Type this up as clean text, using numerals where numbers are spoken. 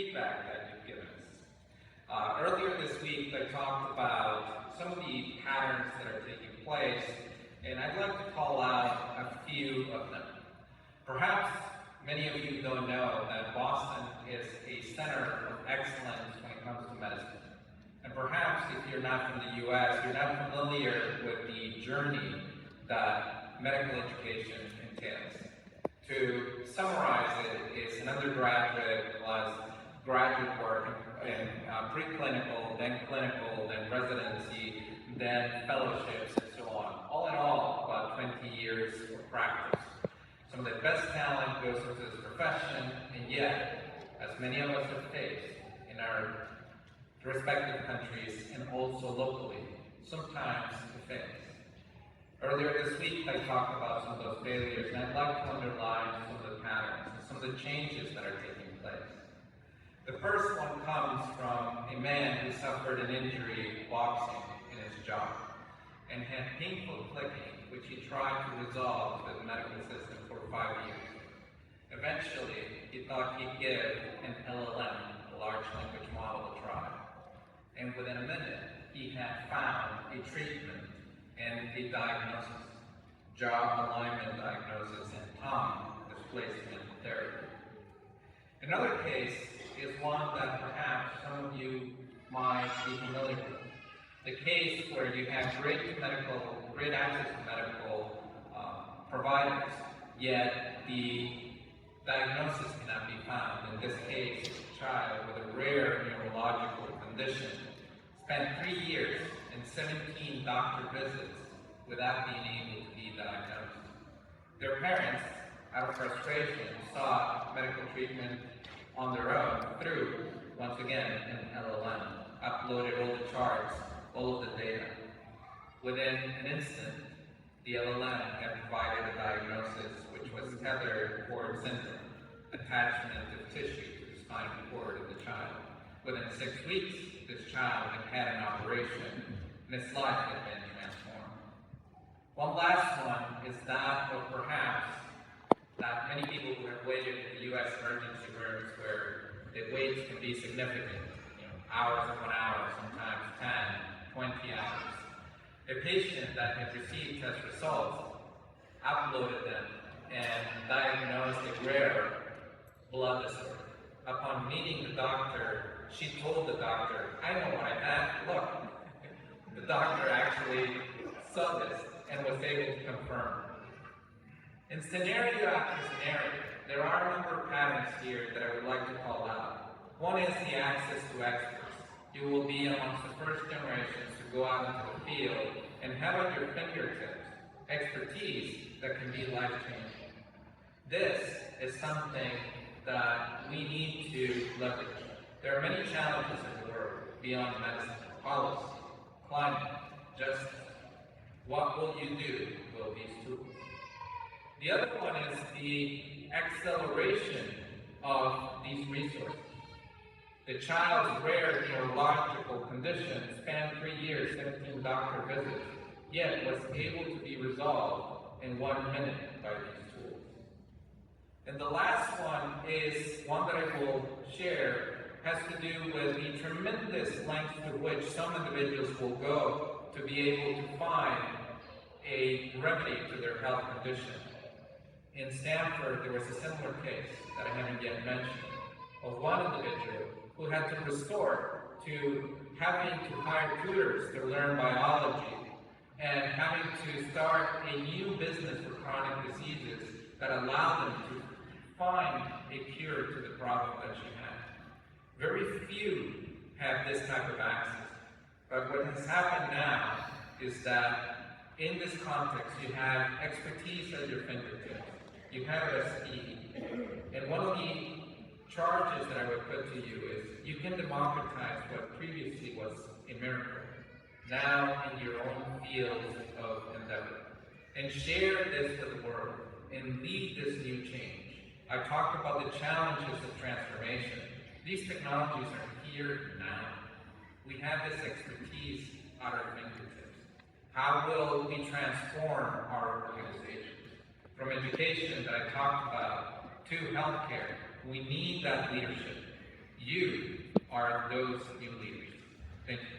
feedback that you've given us. Earlier this week, I talked about some of the patterns that are taking place, and I'd like to call out a few of them. Perhaps many of you don't know that Boston is a center of excellence when it comes to medicine. And perhaps if you're not from the US, you're not familiar with the journey that medical education entails. To summarize it, it's an undergraduate plus graduate work in preclinical, then clinical, then residency, then fellowships, and so on. All in all, about 20 years of practice. Some of the best talent goes into this profession, and yet, as many of us have faced in our respective countries and also locally, sometimes it fails. Earlier this week, I talked about some of those failures, and I'd like to underline some of the patterns and some of the changes that are taking place. The first one comes from a man who suffered an injury boxing in his jaw and had painful clicking, which he tried to resolve with the medical system for 5 years. Eventually, he thought he'd give an LLM, a large language model, a try. And within a minute, he had found a treatment and a diagnosis, jaw alignment diagnosis and tongue displacement therapy. Another case is one that perhaps some of you might be familiar with. The case where you have great access to medical providers, yet the diagnosis cannot be found. In this case, a child with a rare neurological condition spent 3 years and 17 doctor visits without being able to be diagnosed. Their parents, out of frustration, sought medical treatment on their own through, once again, an LLM, uploaded all the charts, all of the data. Within an instant, the LLM had provided a diagnosis which was tethered cord syndrome, attachment of tissue to the spinal cord of the child. Within 6 weeks, this child had an operation, and his life had been transformed. One last one is that of perhaps that many people who have waited in the U.S. emergency rooms where the waits can be significant, hours upon hours, sometimes 10, 20 hours. A patient that had received test results, uploaded them, and diagnosed a rare blood disorder. Upon meeting the doctor, she told the doctor, "I know what I have, look." The doctor actually saw this and was able to confirm. In scenario after scenario, there are a number of patterns here that I would like to call out. One is the access to experts. You will be amongst the first generations to go out into the field and have at your fingertips expertise that can be life-changing. This is something that we need to leverage. There are many challenges in the world beyond medicine, policy, climate, justice. What will you do with these tools? The other one is the acceleration of these resources. The child's rare neurological condition spanned 3 years, 17 doctor visits, yet was able to be resolved in 1 minute by these tools. And the last one is one that I will share, has to do with the tremendous lengths to which some individuals will go to be able to find a remedy to their health condition. In Stanford, there was a similar case that I haven't yet mentioned, of one individual who had to resort to having to hire tutors to learn biology and having to start a new business for chronic diseases that allowed them to find a cure to the problem that she had. Very few have this type of access, but what has happened now is that in this context, you have expertise at your fingertips. You have it at speed. And one of the charges that I would put to you is you can democratize what previously was a miracle, now in your own fields of endeavor. And share this with the world and lead this new change. I talked about the challenges of transformation. These technologies are here now. We have this expertise at our fingertips. How will we transform our organizations? From education that I talked about to healthcare, we need that leadership. You are those new leaders. Thank you.